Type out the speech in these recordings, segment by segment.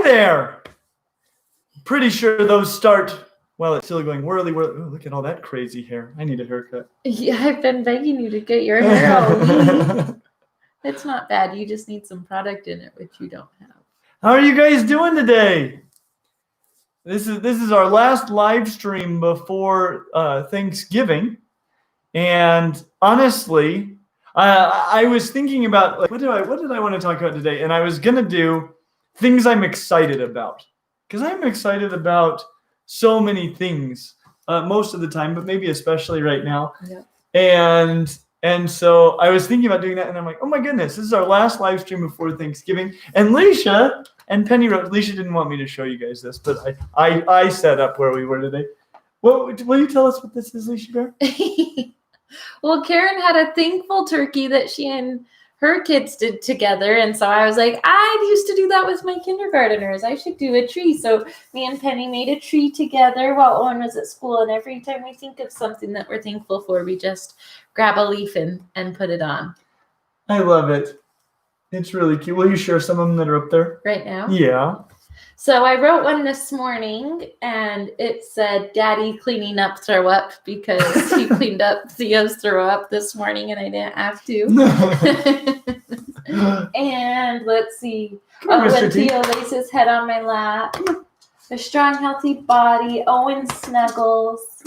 there. Pretty sure those start while it's still going whirly. Oh, look at all that crazy hair. I need a haircut. Yeah, I've been begging you to get your hair out. It's not bad. You just need some product in it, which you don't have. How are you guys doing today? This is our last live stream before Thanksgiving, and honestly, I was thinking about like what did I want to talk about today, and I was gonna do things I'm excited about because I'm excited about so many things most of the time, but maybe especially right now. Yeah. And so I was thinking about doing that, and I'm like, oh my goodness, this is our last live stream before Thanksgiving. And Leisha and Penny wrote, Leisha didn't want me to show you guys this, but I set up where we were today. Will you tell us what this is, Leisha Bear? Well, Karen had a thankful turkey that she and her kids did together. And so I was like, I used to do that with my kindergartners. I should do a tree. So me and Penny made a tree together while Owen was at school. And every time we think of something that we're thankful for, we just grab a leaf and put it on. I love it. It's really cute. Will you share some of them that are up there? Right now? Yeah. So I wrote one this morning, and it said, Daddy cleaning up throw up, because he cleaned up Theo's throw up this morning, and I didn't have to. And let's see. When Theo lays his head on my lap. A strong, healthy body. Owen snuggles.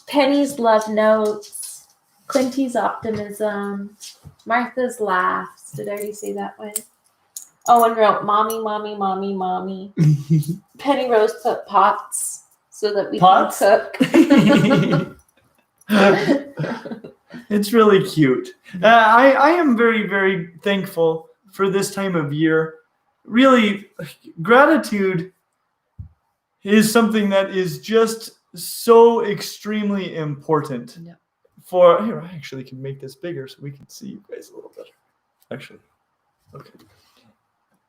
Penny's love notes. Clinty's optimism. Martha's laughs. Did I already say that one? Owen wrote, Mommy, Mommy, Mommy, Mommy. Penny Rose put pots so that we can cook. It's really cute. I am very, very thankful for this time of year. Really, gratitude is something that is just so extremely important. Yeah. Here, I actually can make this bigger so we can see you guys a little better. Actually, okay.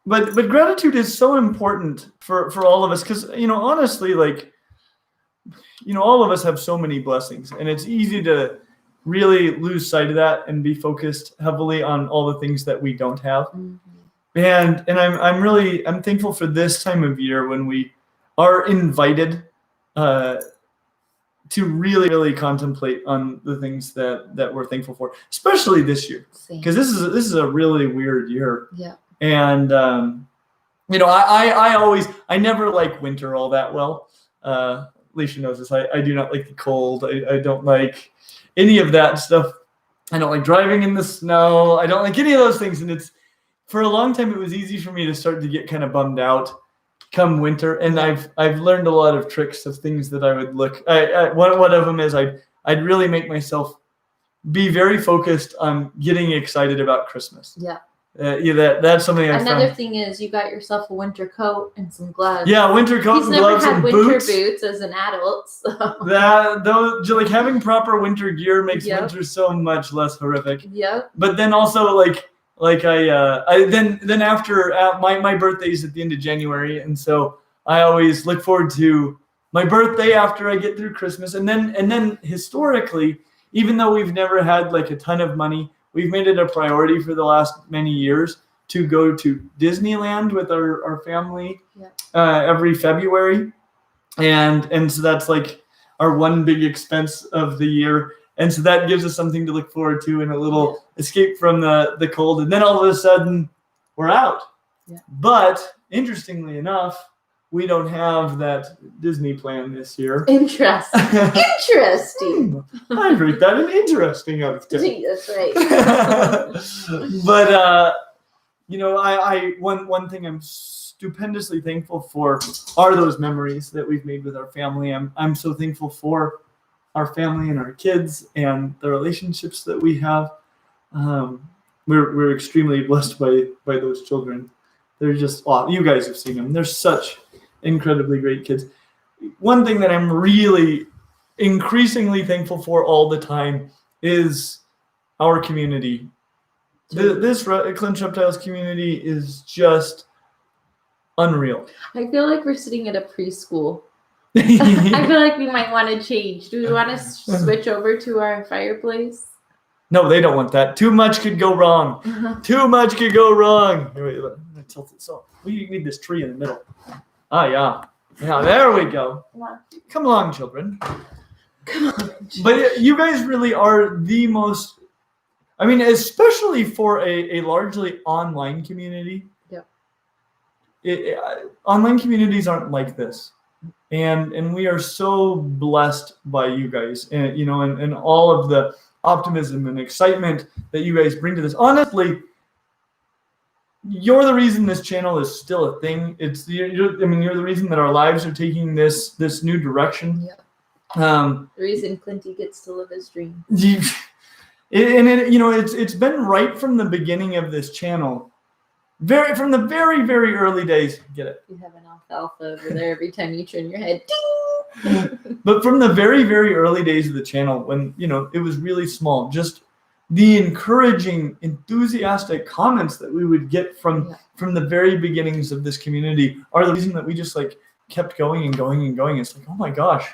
But gratitude is so important for all of us because, honestly, like, all of us have so many blessings, and it's easy to really lose sight of that and be focused heavily on all the things that we don't have. Mm-hmm. And I'm thankful for this time of year when we are invited to really, really contemplate on the things that we're thankful for, especially this year, because this is a really weird year. Yeah. And, I never like winter all that well. Leisha knows this. I do not like the cold. I don't like any of that stuff. I don't like driving in the snow. I don't like any of those things. And for a long time, it was easy for me to start to get kind of bummed out come winter. And I've learned a lot of tricks of things that I would look. One of them is I'd really make myself be very focused on getting excited about Christmas. Yeah. That's something I found. Another thing is you got yourself a winter coat and some gloves. Yeah, winter coat and gloves and boots. He's never had winter boots as an adult. So. Like having proper winter gear makes winter so much less horrific. Yep. But then also like then after my birthday's at the end of January, and so I always look forward to my birthday after I get through Christmas, and then historically, even though we've never had like a ton of money, we've made it a priority for the last many years to go to Disneyland with our family every February. And so that's like our one big expense of the year. And so that gives us something to look forward to and a little escape from the cold. And then all of a sudden we're out. Yeah. But interestingly enough, we don't have that Disney plan this year. Interesting. I rate that an interesting out of 10. That's right. But one thing I'm stupendously thankful for are those memories that we've made with our family. I'm so thankful for our family and our kids and the relationships that we have. We're extremely blessed by those children. They're just you guys have seen them. They're such incredibly great kids. One thing that I'm really increasingly thankful for all the time is our community. This Clint Reptiles community is just unreal. I feel like we're sitting at a preschool. I feel like we might want to change. Do we want to switch over to our fireplace? No, they don't want that. Too much could go wrong. Too much could go wrong. Wait, gonna tilt it. So we need this tree in the middle. Ah, yeah. Yeah, there we go. Come along, children. Come on. But you guys really are the most, I mean, especially for a largely online community. Yeah. Online communities aren't like this. And we are so blessed by you guys, and and all of the optimism and excitement that you guys bring to this. Honestly, you're the reason this channel is still a thing. You're the reason that our lives are taking this new direction. Yeah. The reason Clinty gets to live his dream. It's been right from the beginning of this channel. From the very, very early days. Get it? You have an alfalfa over there every time you turn your head. Ding! But from the very, very early days of the channel, when it was really small, just the encouraging, enthusiastic comments that we would get from the very beginnings of this community are the reason that we just kept going and going and going. It's like, oh my gosh,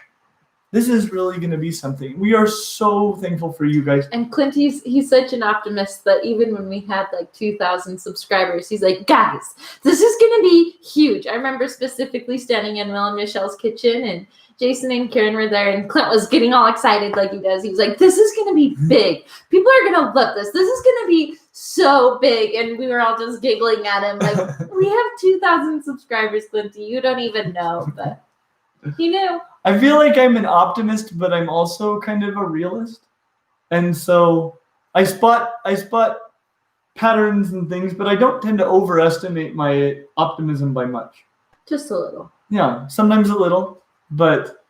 this is really going to be something. We are so thankful for you guys. And Clint, he's such an optimist that even when we had 2,000 subscribers, he's like, guys, this is going to be huge. I remember specifically standing in Will and Michelle's kitchen, and Jason and Karen were there, and Clint was getting all excited like he does. He was like, this is going to be big. People are going to love this. This is going to be so big. And we were all just giggling at him. Like, we have 2,000 subscribers, Clinty. You don't even know, but he knew. I feel like I'm an optimist, but I'm also kind of a realist. And so I spot patterns and things, but I don't tend to overestimate my optimism by much. Just a little. Yeah, sometimes a little, but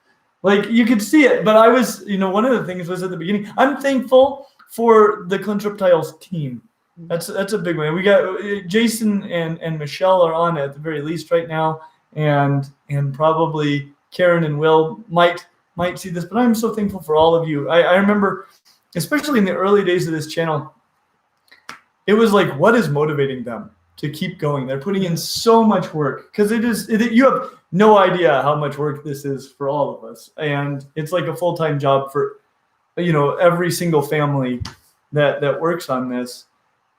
you could see it. But I was, one of the things was at the beginning, I'm thankful for the Clint Reptiles team. That's a big one. We got Jason and Michelle are on it at the very least right now, and probably Karen and Will might see this, but I'm so thankful for all of you. I remember, especially in the early days of this channel, it was like, what is motivating them to keep going? They're putting in so much work, because you have no idea how much work this is for all of us, and it's like a full-time job for every single family that works on this,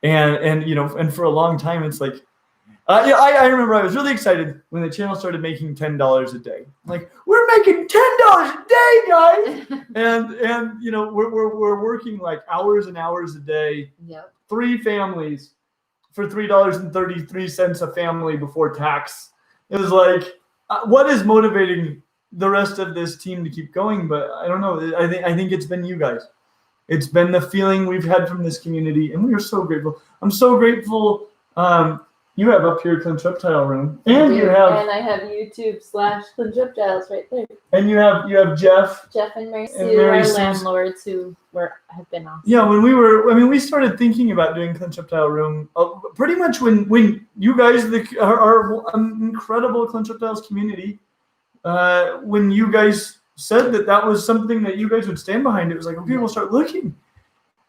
and for a long time it's like. I remember I was really excited when the channel started making $10 a day. Like, we're making $10 a day, guys, and we're working hours and hours a day. Yep. 3 families for $3.33 a family before tax. It was like, what is motivating the rest of this team to keep going? But I don't know. I think it's been you guys. It's been the feeling we've had from this community, and we are so grateful. I'm so grateful. You have up here Clint Reptile Room, and I have YouTube/Clint Reptiles right there. And you have Jeff and Mary Sue, our landlords who have been awesome. Yeah, we started thinking about doing Clint Reptile Room pretty much when you guys, our incredible Clint Reptiles community, when you guys said that was something that you guys would stand behind. It was like, okay, we'll start looking,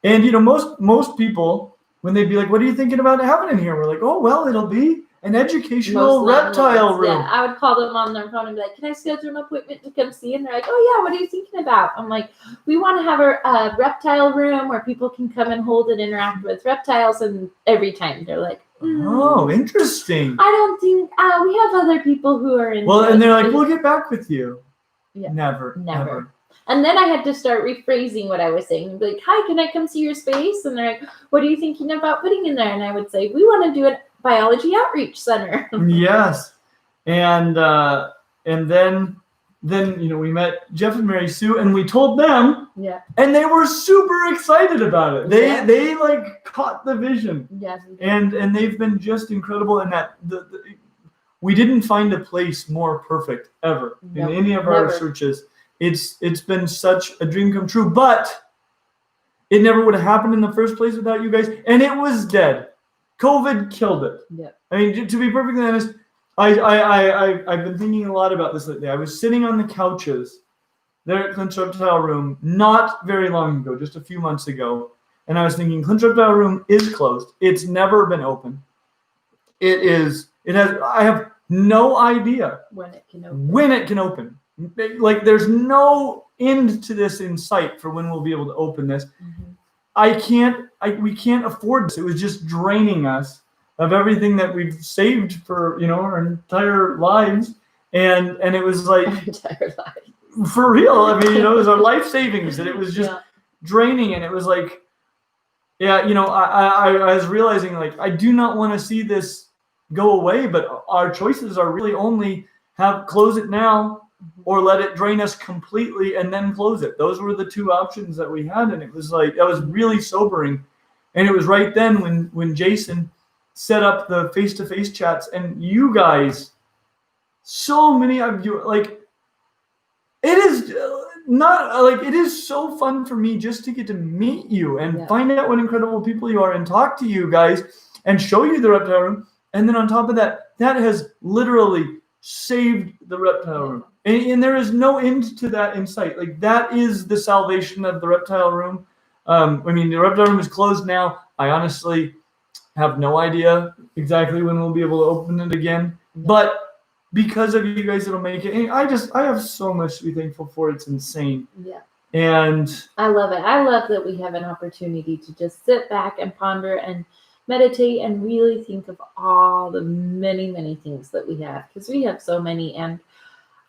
and most people, when they'd be like, what are you thinking about having in here? We're like, oh, well, it'll be an educational reptile room. Yeah, I would call them on their phone and be like, can I schedule an appointment to come see? And they're like, oh, yeah, what are you thinking about? I'm like, we want to have a reptile room where people can come and hold and interact with reptiles. And every time they're like, oh, interesting. I don't think, we have other people who are in. Well, and they're like, we'll get back with you. Yeah. Never. And then I had to start rephrasing what I was saying. Be like, hi, can I come see your space? And they're like, what are you thinking about putting in there? And I would say, we want to do a biology outreach center. Yes. And then we met Jeff and Mary Sue, and we told them. Yeah. And they were super excited about it. They caught the vision. Yes. And they've been just incredible in that we didn't find a place more perfect ever in any of our searches. It's been such a dream come true, but it never would have happened in the first place without you guys, and it was dead. COVID killed it. Yeah. I mean, to be perfectly honest, I've been thinking a lot about this lately. I was sitting on the couches there at Clint's Reptile Room not very long ago, just a few months ago, and I was thinking, Clint's Reptile Room is closed. It's never been open. I have no idea when it can open. Like, there's no end to this in sight for when we'll be able to open this. Mm-hmm. We can't afford this. It was just draining us. of everything that we've saved for, our entire lives. And it was like, entire life. For real. I mean, it was our life savings, and it was just draining. And it was like, I was realizing, like, I do not want to see this go away, but our choices are really only close it now or let it drain us completely and then close it. Those were the two options that we had. And it was like, that was really sobering. And it was right then when Jason set up the face-to-face chats, and you guys, so many of you, like, it is not like, it is so fun for me just to get to meet you and find out what incredible people you are and talk to you guys and show you the reptile room. And then on top of that, that has literally saved the reptile room. And there is no end to that in sight. Like, that is the salvation of the reptile room. The reptile room is closed now. I honestly have no idea exactly when we'll be able to open it again. But because of you guys, it'll make it. And I have so much to be thankful for. It's insane. Yeah. And I love it. I love that we have an opportunity to just sit back and ponder and meditate and really think of all the many, many things that we have, because we have so many. And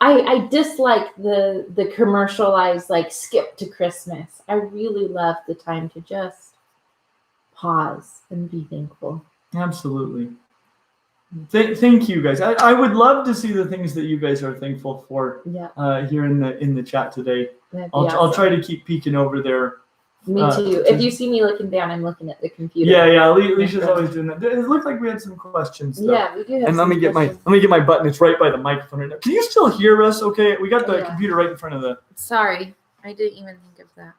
I dislike the commercialized, like, skip to Christmas. I really love the time to just pause and be thankful. Absolutely. Thank you guys. I would love to see the things that you guys are thankful for here in the chat today. I'll try to keep peeking over there. Me too. If you see me looking down, I'm looking at the computer. Yeah. Alicia's always doing that. It looked like we had some questions, though. Yeah, we do have. And let me get my button. It's right by the microphone right now. Can you still hear us? Okay, we got the computer right in front of the. Sorry, I didn't even think of that.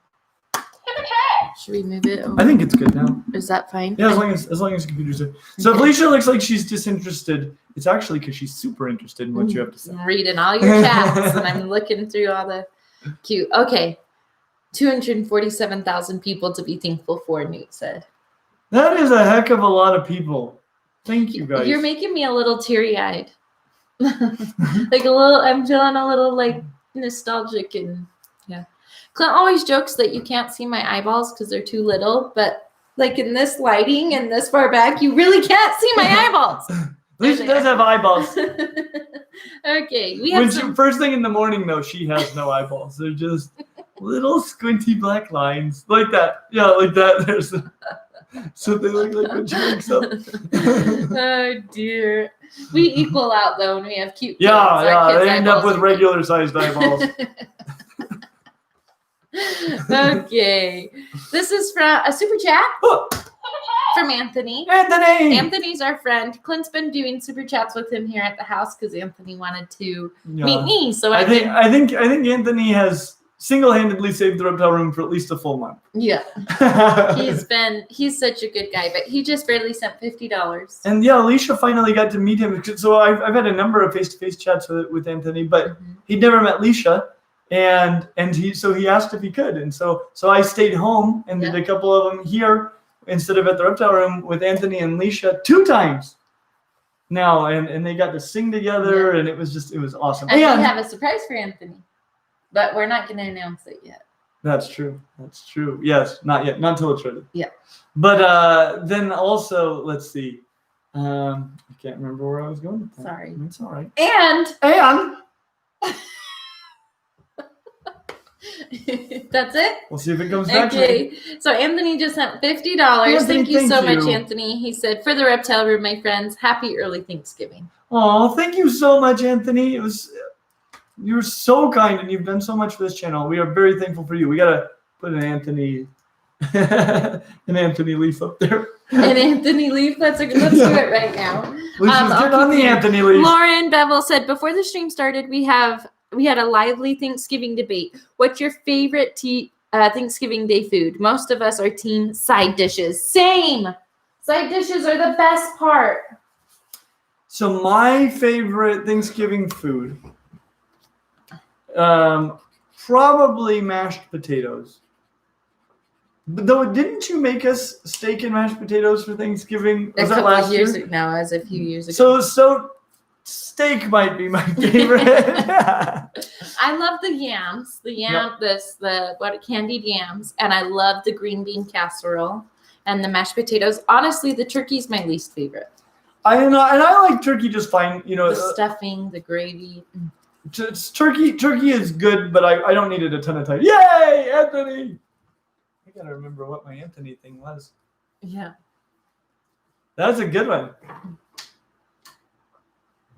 Should we move it over? I think it's good now. Is that fine? Yeah, as long as the computer's there. So if Alicia looks like she's disinterested, it's actually because she's super interested in what you have to say. I'm reading all your chats and I'm looking through all the cute. Okay. 247,000 people to be thankful for, Newt said. That is a heck of a lot of people. Thank you, guys. You're making me a little teary-eyed. I'm feeling a little, like, nostalgic and, yeah. Clint always jokes that you can't see my eyeballs because they're too little, but, like, in this lighting and this far back, you really can't see my eyeballs. Alicia does have eyeballs. Okay. We have first thing in the morning, though, she has no eyeballs. They're just little squinty black lines. Like that. Yeah, like that. There's so they look like when she wakes up. Oh, dear. We equal out, though, when we have cute kids. Yeah. They end up with regular-sized eyeballs. Okay. This is from a super chat. From Anthony. Anthony's our friend. Clint's been doing super chats with him here at the house because Anthony wanted to meet me. So I think Anthony has single-handedly saved the reptile room for at least a full month. Yeah. He's such a good guy, but he just barely sent $50. And yeah, Alicia finally got to meet him. So I've had a number of face-to-face chats with Anthony, but he'd never met Alicia. And he asked if he could. And so I stayed home and did a couple of them here instead of at the reptile room with Anthony and Alicia 2 times now. And they got to sing together and it was awesome. And we have a surprise for Anthony, but we're not going to announce it yet. That's true. Yes, not yet. Not until it's ready. Yeah. But then also, let's see. I can't remember where I was going with that. Sorry. It's all right. And that's it. We'll see if it comes back. Okay. So Anthony just sent $50. Thank you so much, Anthony. He said, for the reptile room, my friends, happy early Thanksgiving. Oh, thank you so much, Anthony. You were so kind and you've done so much for this channel. We are very thankful for you. We gotta put an Anthony leaf up there. An Anthony leaf? Let's do it right now. Let's get on the Anthony leaf. Lauren Bevel said, before the stream started, we had a lively Thanksgiving debate. What's your favorite Thanksgiving Day food? Most of us are team side dishes. Same. Side dishes are the best part. So my favorite Thanksgiving food, probably mashed potatoes. But though, didn't you make us steak and mashed potatoes for Thanksgiving? Was that last year? No, as a few years ago. So steak might be my favorite. I love the yams, candied yams, and I love the green bean casserole and the mashed potatoes. Honestly, the turkey's my least favorite. I like turkey just fine. The stuffing, the gravy. Turkey is good, but I don't need it a ton of time. Yay, Anthony! I gotta remember what my Anthony thing was. Yeah. That's a good one.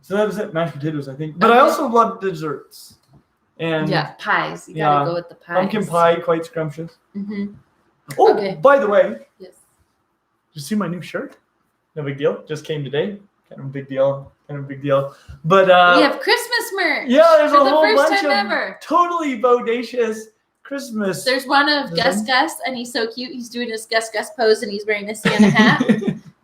So that was it, mashed potatoes, I think. But I also love desserts. And pies. You gotta go with the pies. Pumpkin pie, quite scrumptious. Mm-hmm. Oh, okay. By the way. Yes. Did you see my new shirt? No big deal. Just came today. Kind of a big deal. But we have Christmas merch. Yeah, there's a whole bunch of totally bodacious Christmas. There's one of Gus, and he's so cute. He's doing his Gus pose, and he's wearing a Santa hat.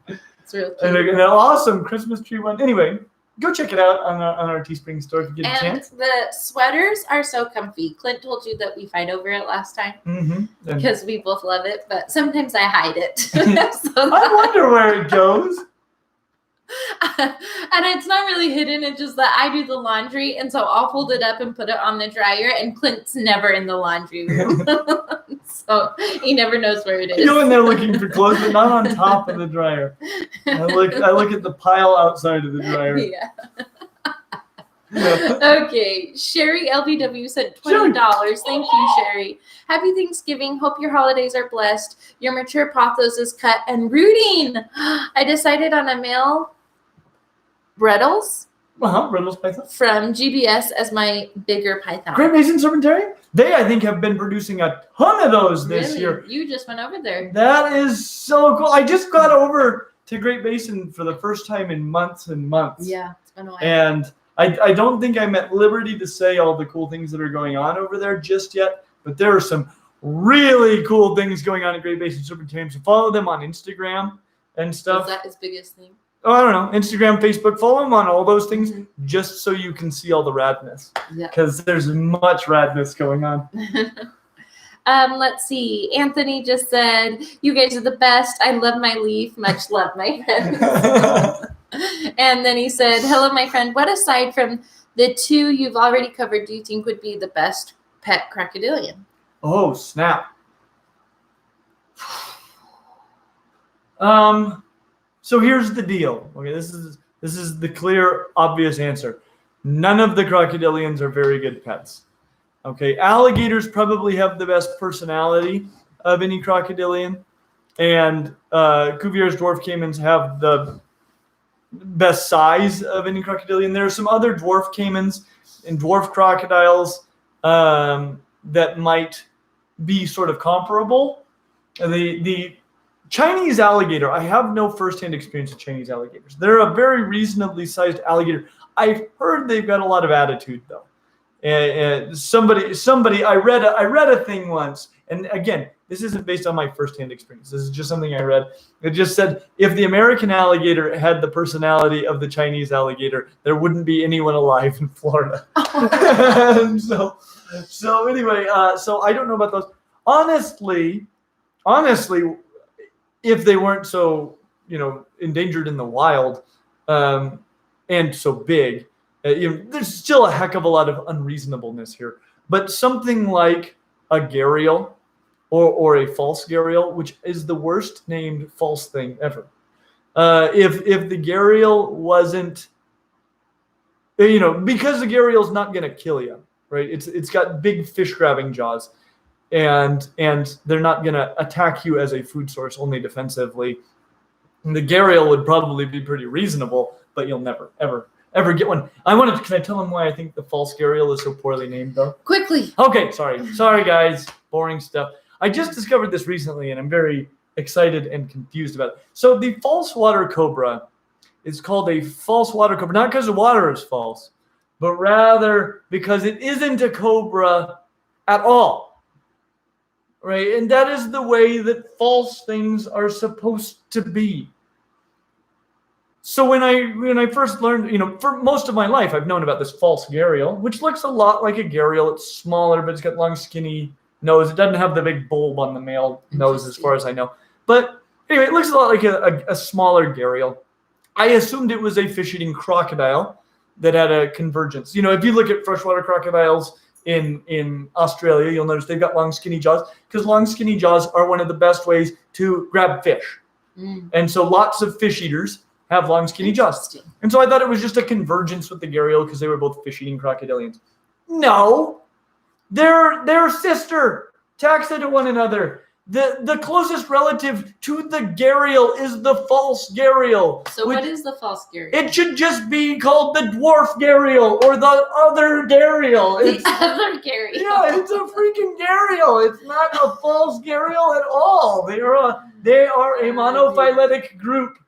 It's real cute. And an awesome Christmas tree one. Anyway, go check it out on our Teespring store if you get a chance. And the sweaters are so comfy. Clint told you that we fight over it last time because we both love it, but sometimes I hide it. I wonder where it goes. And it's not really hidden. It's just that I do the laundry, and so I'll fold it up and put it on the dryer, and Clint's never in the laundry room. So he never knows where it is. You go in there looking for clothes, but not on top of the dryer. I look at the pile outside of the dryer. Yeah. Okay. Sherry LBW sent $20. Thank you, Sherry. Happy Thanksgiving. Hope your holidays are blessed. Your mature pothos is cut and rooting. I decided on a male Brettles. Brettles python. From GBS as my bigger python. Great Basin Serpentarium? They, I think, have been producing a ton of those this year. You just went over there. That is so cool. I just got over to Great Basin for the first time in months and months. Yeah, it's been a while. And I don't think I'm at liberty to say all the cool things that are going on over there just yet, but there are some really cool things going on at Great Basin Serpentarium. So follow them on Instagram and stuff. Is that his biggest thing? Oh, I don't know. Instagram, Facebook, follow them on all those things just so you can see all the radness. Yeah. Because there's much radness going on. Let's see. Anthony just said, you guys are the best. I love my leaf. Much love, my friends. And then he said, hello, my friend. What aside from the two you've already covered do you think would be the best pet crocodilian? Oh, snap. So here's the deal. Okay, this is the clear, obvious answer. None of the crocodilians are very good pets. Okay, alligators probably have the best personality of any crocodilian, and Cuvier's dwarf caimans have the best size of any crocodilian. There are some other dwarf caimans and dwarf crocodiles that might be sort of comparable. The Chinese alligator, I have no firsthand experience with Chinese alligators. They're a very reasonably sized alligator. I've heard they've got a lot of attitude, though. And somebody, I read a thing once, and again, this isn't based on my firsthand experience. This is just something I read. It just said if the American alligator had the personality of the Chinese alligator, there wouldn't be anyone alive in Florida. so anyway, so I don't know about those. Honestly, if they weren't so, endangered in the wild, and so big, there's still a heck of a lot of unreasonableness here. But something like a gharial or a false gharial, which is the worst named false thing ever. If the gharial wasn't, because the gharial's not going to kill you, right? It's got big fish grabbing jaws. And they're not going to attack you as a food source, only defensively. And the gharial would probably be pretty reasonable, but you'll never, ever get one. Can I tell them why I think the false gharial is so poorly named, though? Quickly. Okay, sorry, guys. Boring stuff. I just discovered this recently, and I'm very excited and confused about it. So the false water cobra is called a false water cobra, not because the water is false, but rather because it isn't a cobra at all. Right, and that is the way that false things are supposed to be. So when I first learned, for most of my life, I've known about this false gharial, which looks a lot like a gharial. It's smaller, but it's got long, skinny nose. It doesn't have the big bulb on the male nose, as far as I know. But anyway, it looks a lot like a smaller gharial. I assumed it was a fish-eating crocodile that had a convergence. If you look at freshwater crocodiles in Australia, you'll notice they've got long, skinny jaws, because long, skinny jaws are one of the best ways to grab fish. And so lots of fish eaters have long, skinny jaws. And so I thought it was just a convergence with the gharial because they were both fish-eating crocodilians. No, they're sister taxa to one another. The closest relative to the gharial is the false gharial. So what is the false gharial? It should just be called the dwarf gharial or the other gharial. The other gharial. Yeah, it's a freaking gharial. It's not a false gharial at all. They are a monophyletic group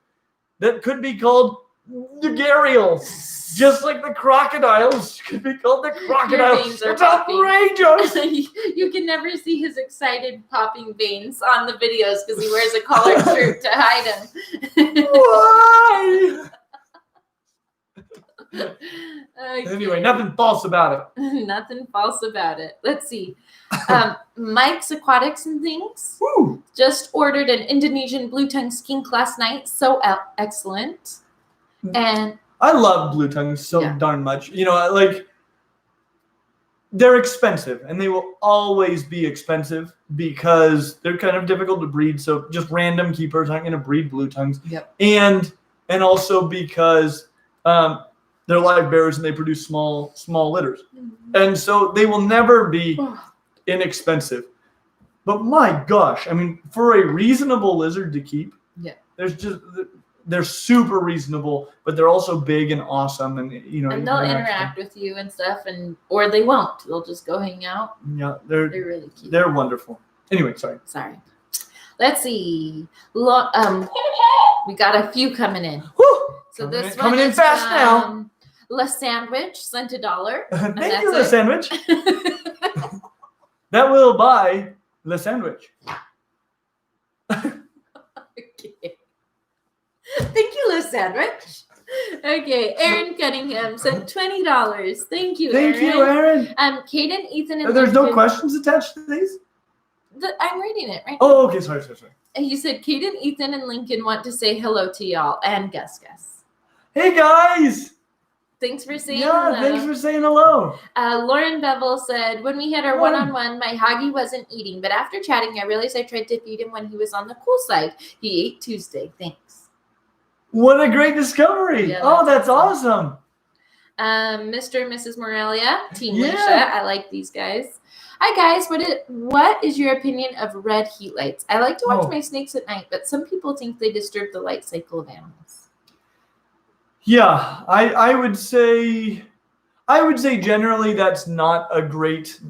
that could be called the gharial. Just like the crocodiles could be called the crocodiles. It's outrageous. You can never see his excited popping veins on the videos because he wears a collared shirt to hide them. Why? Okay. Anyway, nothing false about it. Nothing false about it. Let's see. Mike's Aquatics and Things. Woo. Just ordered an Indonesian blue tongue skink last night. So excellent. And I love blue tongues so darn much. You know, like, they're expensive, and they will always be expensive because they're kind of difficult to breed. So just random keepers aren't going to breed blue tongues. Yep. And also because they're live bearers and they produce small litters. Mm-hmm. And so they will never be inexpensive. But my gosh, I mean, for a reasonable lizard to keep, they're super reasonable, but they're also big and awesome, and you know. And they'll interact with you and stuff, or they won't. They'll just go hang out. Yeah, they're really cute. They're wonderful. Anyway, sorry. Let's see. We got a few coming in. Woo! So this coming in fast now. La Sandwich sent $1. Thank you, La Sandwich. That will buy La Sandwich. Okay. Thank you, Liz Sandwich. Okay, Aaron Cunningham sent $20. Thank you, Aaron. Thank you, Aaron. Caden, Ethan, and there's no questions attached to these? I'm reading it right now. Oh, okay. Sorry. And he said, Caden, Ethan, and Lincoln want to say hello to y'all and Gus. Hey, guys. Thanks for saying hello. Thanks for saying hello. Lauren Bevel said, when we had our one-on-one, my Hoggy wasn't eating, but after chatting, I realized I tried to feed him when he was on the cool side. He ate Tuesday. Thanks. What a great discovery. Yeah, that's awesome. Mr. and Mrs. Morelia, Team Leisha. I like these guys. Hi, guys. What is your opinion of red heat lights? I like to watch my snakes at night, but some people think they disturb the light cycle of animals. Yeah, I would say generally that's not a great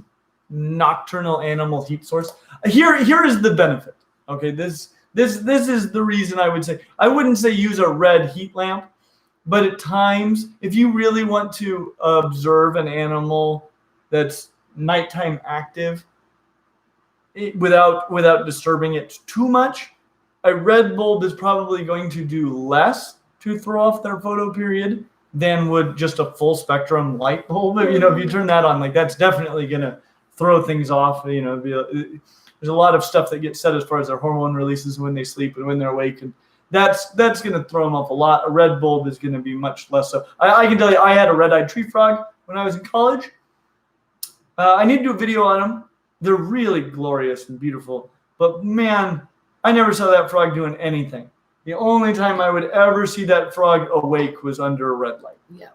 nocturnal animal heat source. Here is the benefit. Okay, this is the reason I would say. I wouldn't say use a red heat lamp, but at times, if you really want to observe an animal that's nighttime active without disturbing it too much, a red bulb is probably going to do less to throw off their photo period than would just a full spectrum light bulb. You know, if you turn that on, like, that's definitely going to throw things off. You know, there's a lot of stuff that gets said as far as their hormone releases when they sleep and when they're awake, and that's going to throw them off a lot. A red bulb is going to be much less so. I can tell you, I had a red-eyed tree frog when I was in college. I need to do a video on them. They're really glorious and beautiful, but man, I never saw that frog doing anything. The only time I would ever see that frog awake was under a red light. Yeah.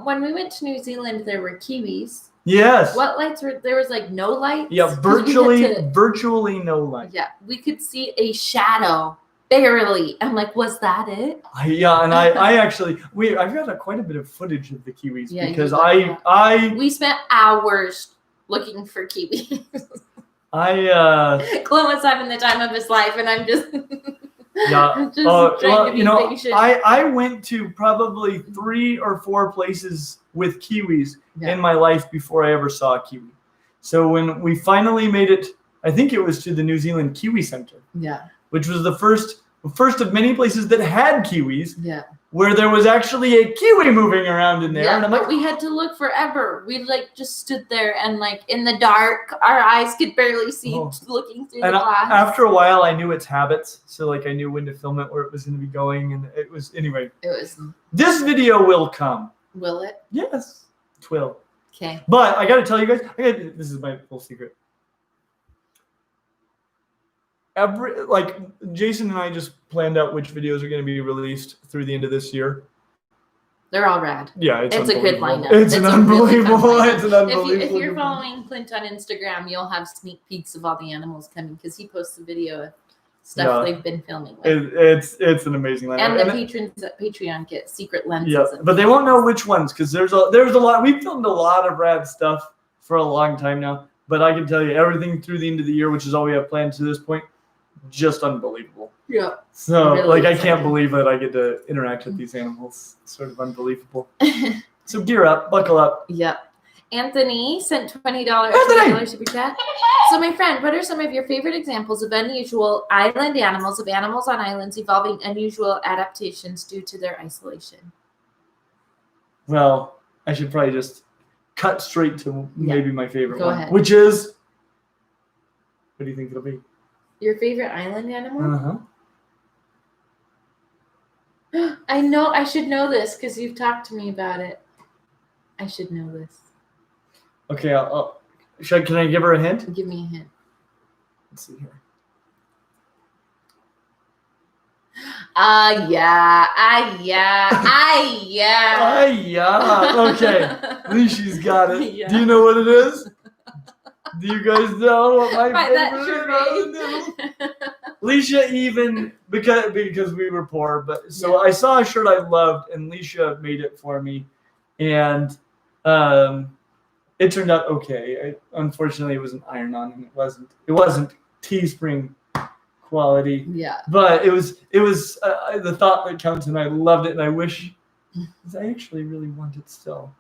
When we went to New Zealand, there were kiwis. Yes. What lights were there? Was like no lights. Yeah, virtually no light. Yeah, we could see a shadow barely. I'm like, was that it? Yeah, and I actually I've got quite a bit of footage of the kiwis because we spent hours looking for kiwis. Clint was having the time of his life, and I'm just. Yeah. Patient. I went to probably 3 or 4 places with kiwis in my life before I ever saw a kiwi. So when we finally made it, I think it was to the New Zealand Kiwi Center. Yeah. Which was the first of many places that had kiwis. Yeah. Where there was actually a kiwi moving around in there. Yeah, and I'm but we had to look forever. We just stood there and in the dark, our eyes could barely see looking through the glass. After a while, I knew its habits. So I knew when to film it, where it was going to be going. And it was, anyway. This video will come. Will it? Yes, it will. Okay. But I got to tell you guys, this is my full secret. Jason and I just planned out which videos are going to be released through the end of this year. They're all rad. Yeah, it's a good lineup. It's an unbelievable. It's an unbelievable. If you're following Clint on Instagram, you'll have sneak peeks of all the animals coming because he posts a video of stuff they've been filming with. It's an amazing lineup. And the patrons at Patreon get secret lenses. Yeah, but they won't know which ones because there's a lot. We've filmed a lot of rad stuff for a long time now. But I can tell you everything through the end of the year, which is all we have planned to this point, just unbelievable. Yeah. So really I can't believe that I get to interact with these animals. It's sort of unbelievable. So gear up, buckle up. Yep. Anthony sent $20 super chat. So my friend, what are some of your favorite examples of unusual island animals, of animals on islands evolving unusual adaptations due to their isolation? Well, I should probably just cut straight to maybe my favorite one, ahead. Which is, what do you think it'll be? Your favorite island animal? Uh-huh. I know. I should know this because you've talked to me about it. I should know this. Okay, can I give her a hint? Give me a hint. Let's see here. Yeah. Okay. Leishi's got it. Yeah. Do you know what it is? Do you guys know what my favorite island is? Leisha even because we were poor, but so I saw a shirt I loved and Leisha made it for me, and it turned out okay. Unfortunately, it was an iron-on and it wasn't Teespring quality. Yeah. But it was the thought that counts, and I loved it, and I wish I actually really want it still.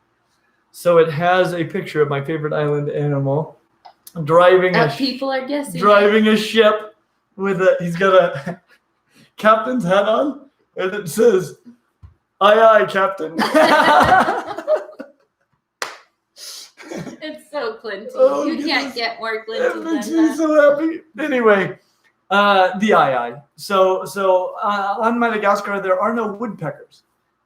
So it has a picture of my favorite island animal driving people are guessing. Driving a ship with he's got a captain's hat on, and it says, "Aye, aye, Captain." It's so Clinty. You can't get more Clinty than that. It makes me so happy. Anyway, the aye. So on Madagascar, there are no woodpeckers,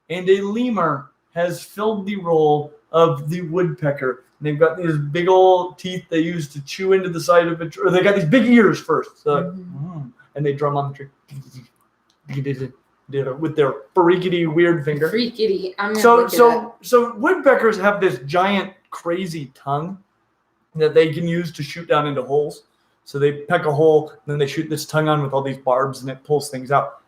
and a lemur has filled the role of the woodpecker. And they've got these big old teeth they use to chew into the side of a tree. Or they got these big ears first, and they drum on the tree with their freakity weird finger. Freakity. So woodpeckers have this giant crazy tongue that they can use to shoot down into holes. So they peck a hole, and then they shoot this tongue on with all these barbs, and it pulls things out.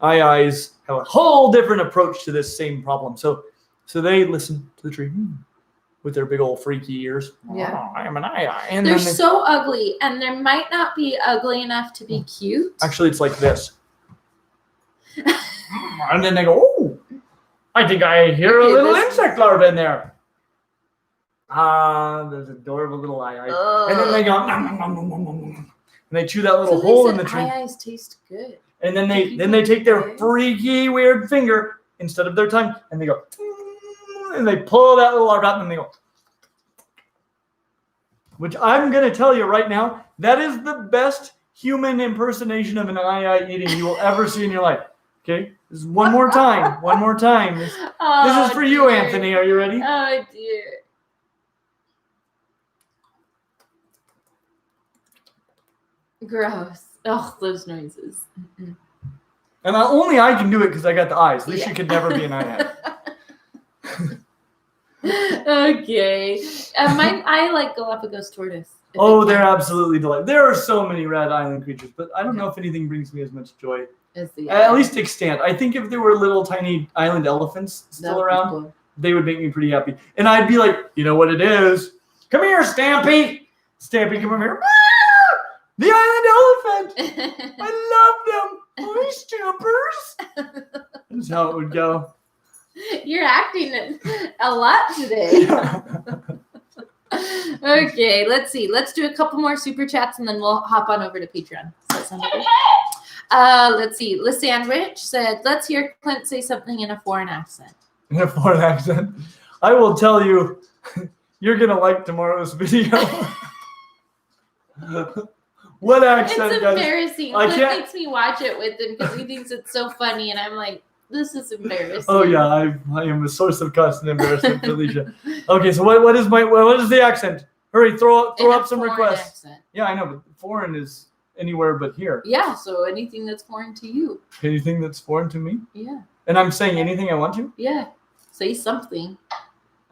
Aye-ayes have a whole different approach to this same problem. So they listen to the tree with their big old freaky ears. Yeah. Oh, I am an aye-aye. And they're so ugly, and they might not be ugly enough to be cute. Actually, it's like this. And then they go, "Oh, I think I hear a little insect larva in there." There's adorable little aye-aye. And then they go, nom, nom, nom, nom, nom, nom. And they chew that little hole in the tree. Aye-ayes taste good. And then they take their freaky weird finger instead of their tongue, and they go, and they pull that little larva out, and they go. Which I'm going to tell you right now, that is the best human impersonation of an aye-aye eating you will ever see in your life. Okay? This is one more time. One more time. This is for you, Anthony. Are you ready? Oh, dear. Gross. Oh, those noises. Mm-mm. And only I can do it because I got the eyes. At least you could never be an aye-aye. Okay. I like Galapagos tortoise. Oh, they're absolutely delightful. There are so many red island creatures, but I don't know if anything brings me as much joy. At least extant. I think if there were little tiny island elephants still around, cool. They would make me pretty happy. And I'd be like, you know what it is? Come here, Stampy. Stampy, come over here. The island elephant. I love them. Oh, Stampers. That's how it would go. You're acting a lot today. Okay, let's see. Let's do a couple more super chats and then we'll hop on over to Patreon. Does that sound good? Let's see. Lysandrich said, let's hear Clint say something in a foreign accent. In a foreign accent? I will tell you, you're going to like tomorrow's video. What accent? It's embarrassing. Clint makes me watch it with him because he thinks it's so funny, and I'm like, this is embarrassing. Oh yeah, I am a source of constant embarrassment, Felicia. Okay, so what is the accent? Hurry, throw up some requests. Accent. Yeah, I know, but foreign is anywhere but here. Yeah, so anything that's foreign to you. Anything that's foreign to me? Yeah. And I'm saying anything I want to? Yeah. Say something.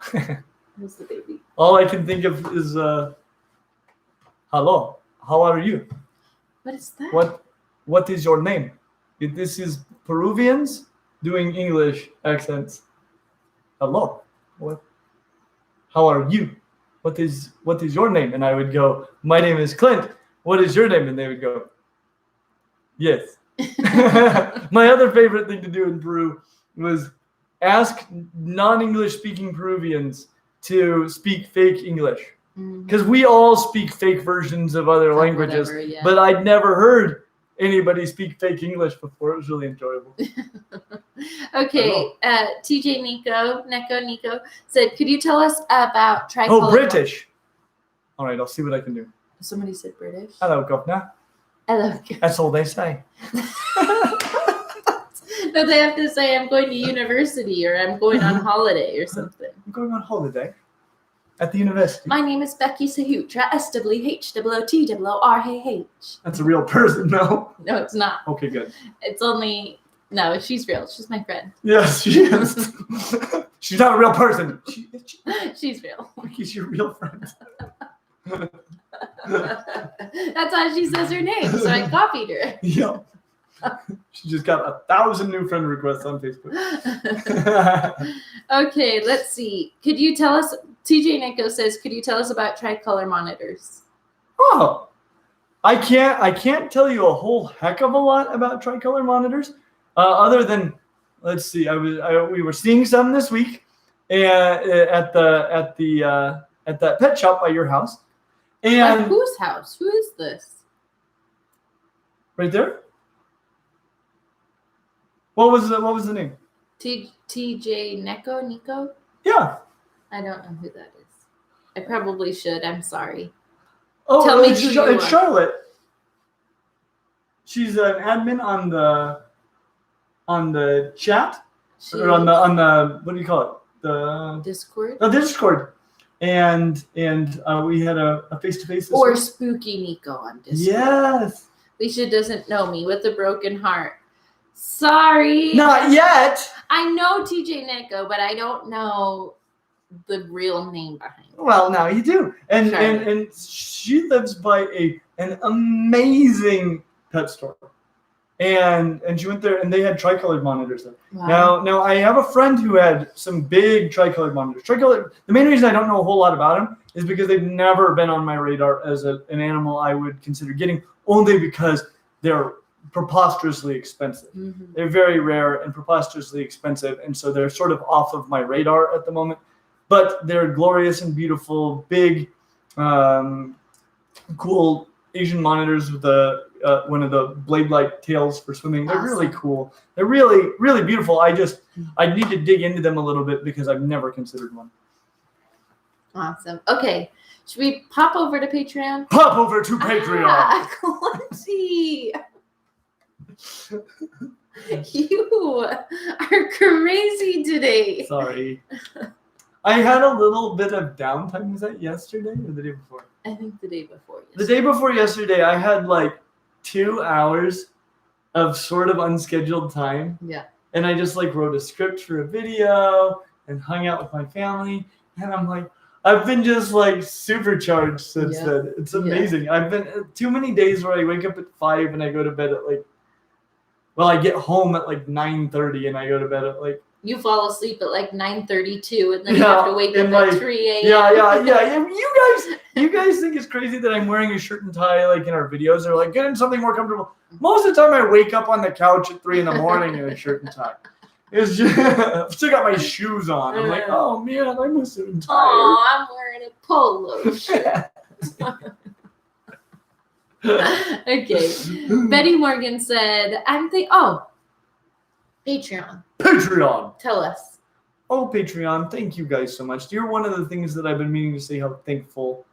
Who's the baby? All I can think of is, hello, how are you? What is that? What is your name? If this is Peruvians doing English accents. Hello. What? How are you? What is your name? And I would go, my name is Clint. What is your name? And they would go, yes. My other favorite thing to do in Peru was ask non-English speaking Peruvians to speak fake English. Because we all speak fake versions of other languages, whatever, yeah. but I'd never heard anybody speak fake English before. It was really enjoyable. Okay, TJ Nico said, could you tell us about tricolor? Oh, British. All right, I'll see what I can do. Somebody said British. Hello, governor. Hello. That's all they say. No, they have to say, I'm going to university or I'm going on holiday or something. I'm going on holiday at the university. My name is Becky Sahutra, SWHOOTORAH. That's a real person, no? No, it's not. Okay, good. It's only, no, she's real. She's my friend. Yes, she is. She's not a real person. She's real. Becky's your real friend. That's how she says her name, so I copied her. Yeah. She just got 1,000 new friend requests on Facebook. Okay, let's see. Could you tell us, TJ Nico says, could you tell us about tricolor monitors? Oh, I can't tell you a whole heck of a lot about tricolor monitors, other than, let's see, we were seeing some this week, at that pet shop by your house. And like whose house? Who is this? Right there. What was the name? TJ Nico? Yeah. I don't know who that is. I probably should. I'm sorry. Oh, Tell me it's who you are. Charlotte. She's an admin on the chat or on the what do you call it? The Discord. The Discord. And we had a face-to-face. Or week. Spooky Nico on Discord. Yes. Leisha doesn't know me with a broken heart. Sorry. Not yet. I know TJ Nico, but I don't know the real name behind it. Well, now you do. And Charlotte. and she lives by an amazing pet store. And she went there and they had tricolored monitors there. Wow. Now I have a friend who had some big tricolored monitors. The main reason I don't know a whole lot about them is because they've never been on my radar as an animal I would consider getting, only because they're preposterously expensive. Mm-hmm. They're very rare and preposterously expensive, and so they're sort of off of my radar at the moment. But they're glorious and beautiful, big, cool Asian monitors with one of the blade-like tails for swimming. They're really cool. They're really, really beautiful. I need to dig into them a little bit because I've never considered one. Awesome. Okay. Should we pop over to Patreon? Pop over to Patreon. Quincy. You are crazy today. Sorry. I had a little bit of downtime. Was that yesterday or the day before? I think the day before yesterday. The day before yesterday, I had like 2 hours of sort of unscheduled time. Yeah. And I just like wrote a script for a video and hung out with my family. And I'm like, I've been just like supercharged since then. It's amazing. Yeah. I've been too many days where I wake up at 5 and I go to bed at I get home at like 9:30 and I go to bed at like. You fall asleep at like 9:32 and then you have to wake up at 3 a.m. Yeah. You guys think it's crazy that I'm wearing a shirt and tie like in our videos, or like getting something more comfortable. Most of the time I wake up on the couch at 3 a.m. in a shirt and tie. It's just I've still got my shoes on. I'm like, oh man, I'm so tired. Oh, I'm wearing a polo shirt. Okay. Betty Morgan said, Patreon. Tell us. Oh, Patreon. Thank you guys so much. You're one of the things that I've been meaning to say how thankful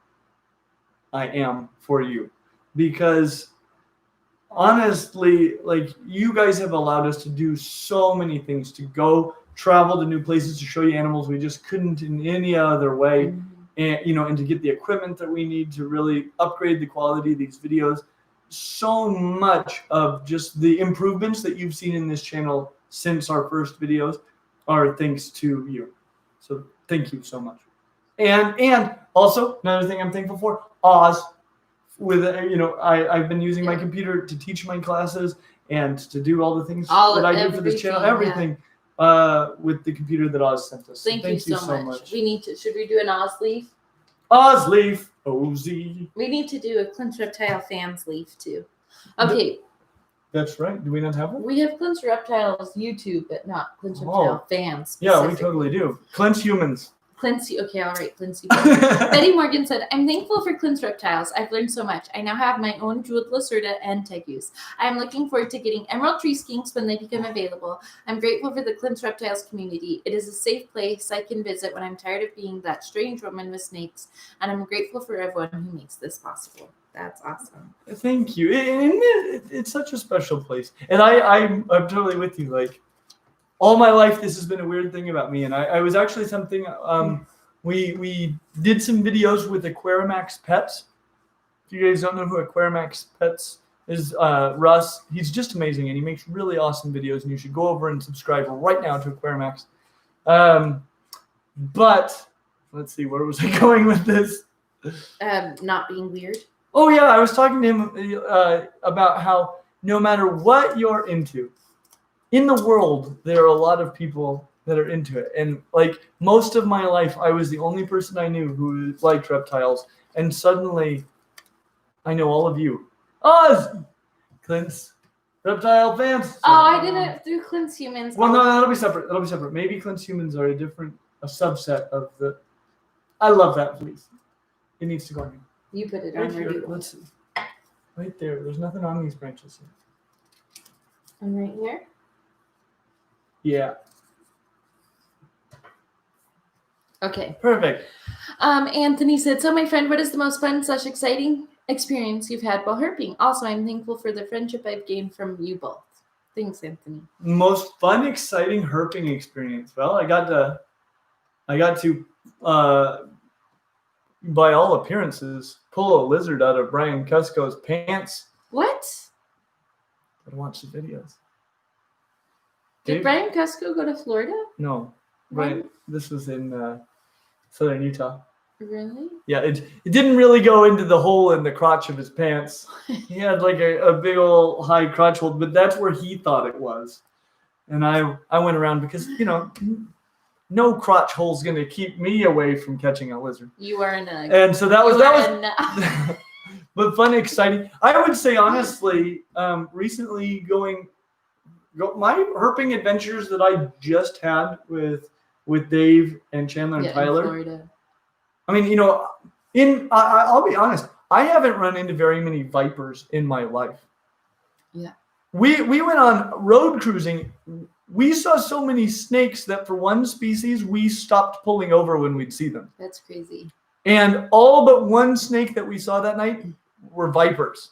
I am for you. Because honestly, like, you guys have allowed us to do so many things, to go travel to new places, to show you animals we just couldn't in any other way. Mm-hmm. And to get the equipment that we need to really upgrade the quality of these videos. so much of just the improvements that you've seen in this channel since our first videos are thanks to you. So thank you so much. And also another thing I'm thankful for, Oz. With I've been using my computer to teach my classes and to do all the things that I do for this channel. Everything with the computer that Oz sent us. Thank you so much. Should we do an Oz leaf? Oz leaf. OZ. We need to do a Clint Reptile fans leaf too. Okay. That's right. Do we not have one? We have Clint Reptiles YouTube, but not Clint Reptile fans. Yeah, we totally do. Clint's humans. Okay, all right, Clint's Betty Morgan said, I'm thankful for Clint's Reptiles. I've learned so much. I now have my own jeweled Lacerda and tegus. I am looking forward to getting emerald tree skinks when they become available. I'm grateful for the Clint's Reptiles community. It is a safe place I can visit when I'm tired of being that strange woman with snakes, and I'm grateful for everyone who makes this possible. That's awesome. Thank you. It's such a special place. And I'm totally with you. Like, all my life, this has been a weird thing about me. And I was actually something, we did some videos with Aquarimax Pets. If you guys don't know who Aquarimax Pets is, Russ, he's just amazing. And he makes really awesome videos. And you should go over and subscribe right now to Aquarimax. But let's see, where was I going with this? Not being weird. Oh, yeah, I was talking to him about how no matter what you're into, in the world, there are a lot of people that are into it. And like most of my life, I was the only person I knew who liked reptiles. And suddenly, I know all of you. Oz! Clint's Reptile fans. Oh, I did it through Clint's Humans. Well, no, that'll be separate. Maybe Clint's Humans are a subset of the... I love that, please. It needs to go on. You put it right on here. Let's see. Right there. There's nothing on these branches here. And right here? Yeah. Okay. Perfect. Anthony said, so my friend, what is the most fun / exciting experience you've had while herping? Also, I'm thankful for the friendship I've gained from you both. Thanks, Anthony. Most fun, exciting herping experience. Well, I got to by all appearances, pull a lizard out of Brian Cusco's pants. What? Gotta watch the videos. Did Brian Cusco go to Florida? No. Right. This was in southern Utah. Really? Yeah, it didn't really go into the hole in the crotch of his pants. He had like a big old high crotch hole, but that's where he thought it was. And I went around because, no crotch hole's going to keep me away from catching a lizard. You are a nug. And so that was but fun, exciting. I would say, honestly, recently my herping adventures that I just had with Dave and Chandler and Tyler. In Florida. I mean, I'll be honest. I haven't run into very many vipers in my life. Yeah. We went on road cruising. We saw so many snakes that for one species, we stopped pulling over when we'd see them. That's crazy. And all but one snake that we saw that night were vipers.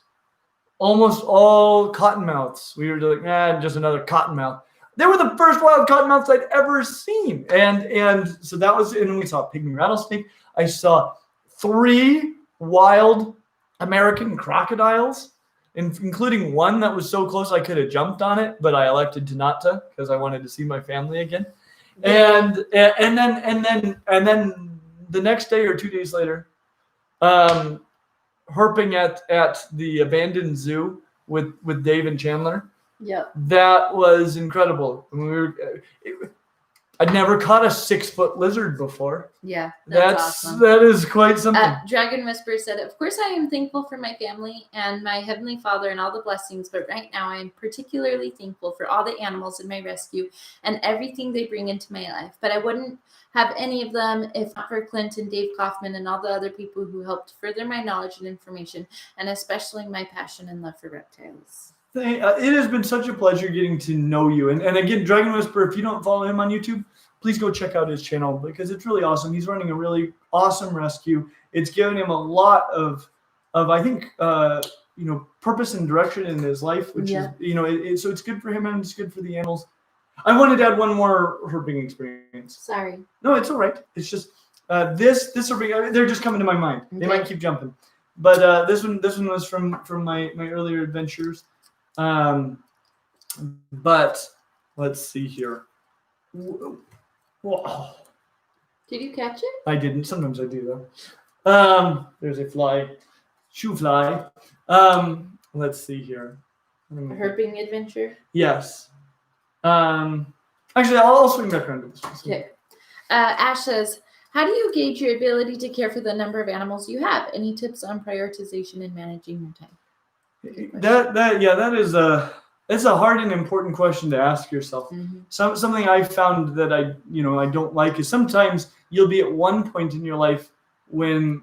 Almost all cottonmouths. We were like, just another cottonmouth. They were the first wild cottonmouths I'd ever seen. And so that was, and we saw a pygmy rattlesnake. I saw 3 wild American crocodiles, including one that was so close I could have jumped on it, but I elected to not to because I wanted to see my family again. And then the next day or 2 days later, herping at the abandoned zoo with Dave and Chandler. Yeah, that was incredible. I'd never caught a 6-foot lizard before. Yeah, that's awesome. That is quite something. Dragon Whisperer said, of course I am thankful for my family and my Heavenly Father and all the blessings, but right now I am particularly thankful for all the animals in my rescue and everything they bring into my life. But I wouldn't have any of them if not for Clint and Dave Kaufman and all the other people who helped further my knowledge and information, and especially my passion and love for reptiles. It has been such a pleasure getting to know you. And again, Dragon Whisperer, if you don't follow him on YouTube, please go check out his channel because it's really awesome. He's running a really awesome rescue. It's given him a lot of I think, purpose and direction in his life, which is, so it's good for him and it's good for the animals. I wanted to add one more herping experience. Sorry. No, it's all right. It's just this herping, they're just coming to my mind. They might keep jumping. But this one was from my earlier adventures. But let's see here. Whoa. Did you catch it? I didn't. Sometimes I do though. There's a fly, shoe fly. Let's see here. A herping adventure. Yes. Actually, I'll swing back around to this one. Okay. Ash says, how do you gauge your ability to care for the number of animals you have? Any tips on prioritization and managing your time? That is it's a hard and important question to ask yourself. Mm-hmm. Something I found that I don't like is sometimes you'll be at one point in your life when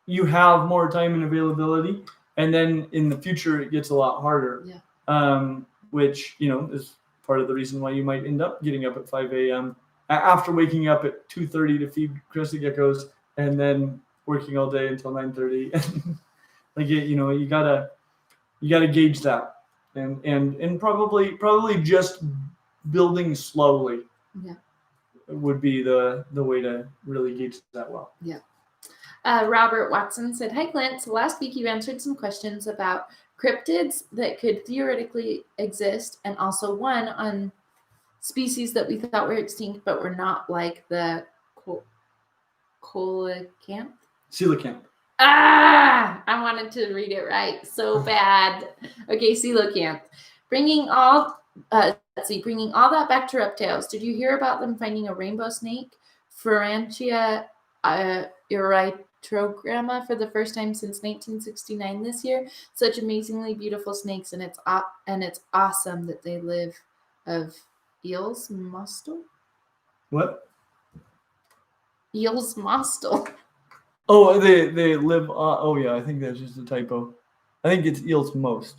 you have more time and availability, and then in the future it gets a lot harder. Yeah. Which is part of the reason why you might end up getting up at 5 a.m. after waking up at 2:30 to feed crested geckos, and then working all day until 9:30. Like you gotta gauge that, and probably just building slowly. Yeah. Would be the way to really gauge that well. Yeah. Robert Watson said, hi, Clint. So last week you answered some questions about cryptids that could theoretically exist, and also one on species that we thought were extinct but were not, like the coelacanth. Coelacanth. I wanted to read it right so bad. Okay, coelacanth. Bringing all that back to reptiles. Did you hear about them finding a rainbow snake, Ferantia erythrogramma, for the first time since 1969 this year? Such amazingly beautiful snakes, and it's awesome that they live of eels mostel. What? Eels mostel. Oh, they live. Oh yeah, I think that's just a typo. I think it's eels mostly.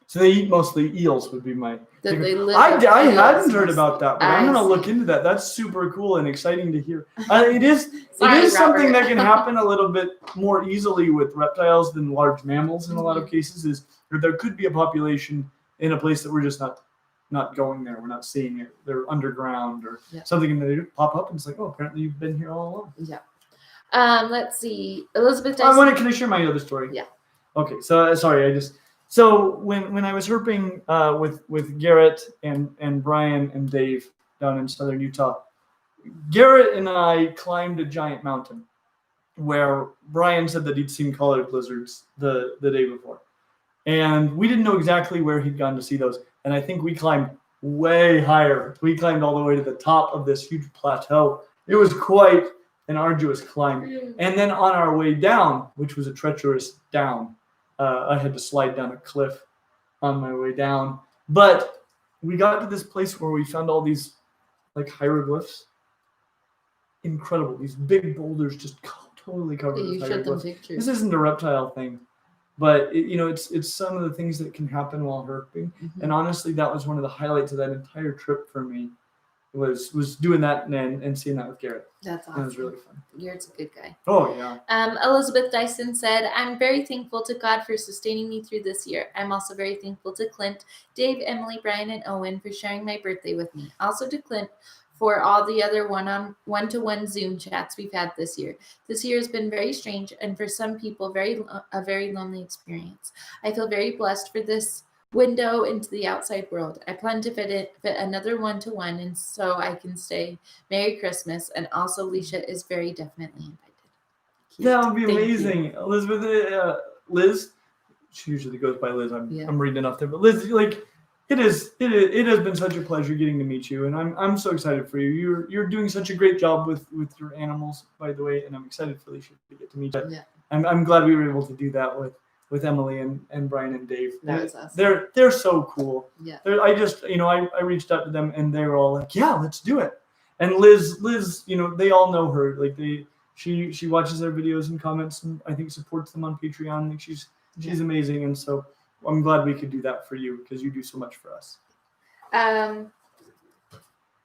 So they eat mostly eels would be my. That they live. I hadn't heard about that, but I'm gonna look into that. That's super cool and exciting to hear. It is something that can happen a little bit more easily with reptiles than large mammals in a lot of cases. Is there could be a population in a place that we're just not going there. We're not seeing it. They're underground or something, and they pop up, and it's like, oh, apparently you've been here all along. Yeah. Let's see. Elizabeth Dyson. Can I share my other story? Yeah. Okay. So sorry, So when I was herping with Garrett and Brian and Dave down in southern Utah, Garrett and I climbed a giant mountain where Brian said that he'd seen colored lizards the day before. And we didn't know exactly where he'd gone to see those. And I think we climbed way higher. We climbed all the way to the top of this huge plateau. It was quite an arduous climb. And then on our way down, which was a treacherous down, I had to slide down a cliff on my way down. But we got to this place where we found all these like hieroglyphs. Incredible. These big boulders just totally covered with hieroglyphs. This isn't a reptile thing. But it's some of the things that can happen while herping. Mm-hmm. And honestly, that was one of the highlights of that entire trip for me. Was doing that and seeing that with Garrett. That's awesome. It was really fun. Garrett's a good guy. Oh, yeah. Elizabeth Dyson said, I'm very thankful to God for sustaining me through this year. I'm also very thankful to Clint, Dave, Emily, Brian, and Owen for sharing my birthday with me. Also to Clint for all the other one-to-one Zoom chats we've had this year. This year has been very strange, and for some people, a very lonely experience. I feel very blessed for this window into the outside world. I plan to fit another one-to-one, and so I can say Merry Christmas. And also, Leisha is very definitely invited. Cute. That would be amazing. Elizabeth, Liz, she usually goes by Liz. I'm reading enough there, but Liz, it has been such a pleasure getting to meet you, and I'm so excited for you. You're doing such a great job with your animals, by the way, and I'm excited for Leisha to get to meet you. Yeah. I'm glad we were able to do that with Emily and Brian and Dave. That was awesome. They're so cool. Yeah. I reached out to them and they were all like, yeah, let's do it. And Liz, they all know her. Like she watches their videos and comments and I think supports them on Patreon. Like she's amazing. And so I'm glad we could do that for you because you do so much for us.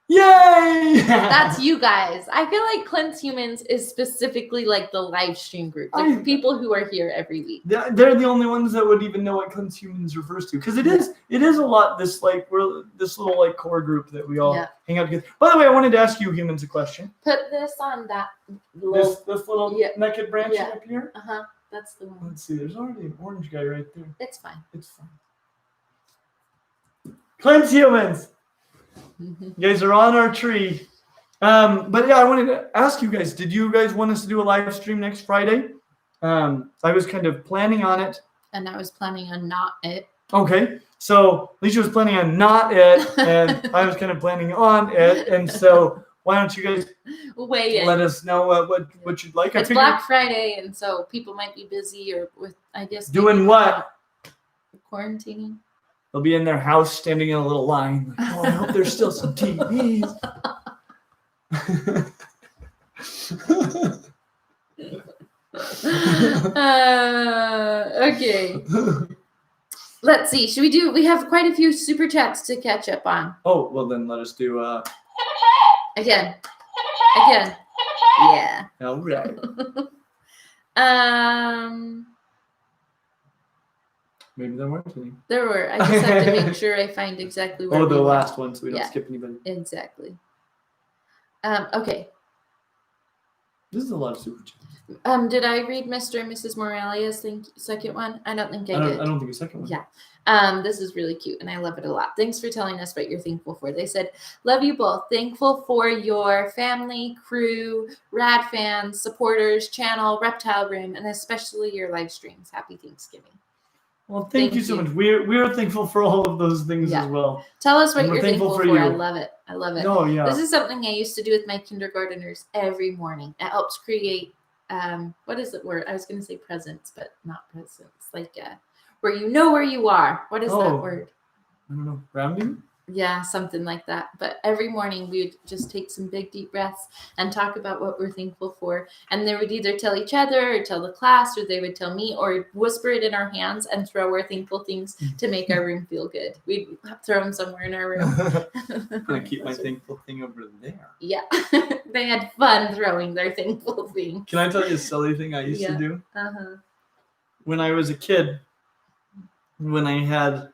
Yay! That's you guys. I feel like Clint's Humans is specifically like the live stream group, the people who are here every week. They're the only ones that would even know what Clint's Humans refers to, because it is a lot. This we're this little like core group that we all hang out together. By the way, I wanted to ask you humans a question. Put this on that little this little naked branch up here. That's the one. Let's see. There's already an orange guy right there. It's fine. It's fine. Clint's Humans. You guys are on our tree. But yeah, I wanted to ask you guys, did you guys want us to do a live stream next Friday? I was kind of planning on it. And I was planning on not it. Okay. So Alicia was planning on not it, and I was kind of planning on it. And so why don't you guys let us know what you'd like? It's Black Friday, and so people might be busy or with, I guess. Doing what? Quarantining. They'll be in their house standing in a little line. Like, oh, I hope there's still some TVs. Okay. Let's see. We have quite a few super chats to catch up on. Oh, well then let us do Again. Yeah. All right. Maybe there weren't any. There were. I just have to make sure I find exactly where. Oh, the last one, so we don't skip anybody. Exactly. Okay. This is a lot of super chats. Did I read Mr. and Mrs. Morelia's second one? I don't think I did. I don't think a second one. Yeah. This is really cute, and I love it a lot. Thanks for telling us what you're thankful for. They said, love you both. Thankful for your family, crew, rad fans, supporters, channel, Reptile Room, and especially your live streams. Happy Thanksgiving. Well, thank you so much. We're thankful for all of those things as well. Tell us what you're thankful for. I love it. Oh, yeah. This is something I used to do with my kindergartners every morning. It helps create, what is the word? I was going to say presents, but not presents. Like where you know where you are. What is that word? I don't know. Grounding? Yeah, something like that. But every morning we would just take some big deep breaths and talk about what we're thankful for. And they would either tell each other or tell the class, or they would tell me, or whisper it in our hands and throw our thankful things to make our room feel good. We'd throw them somewhere in our room. I'm going to keep my thankful thing over there. Yeah. They had fun throwing their thankful thing. Can I tell you a silly thing I used to do? When I was a kid, when I had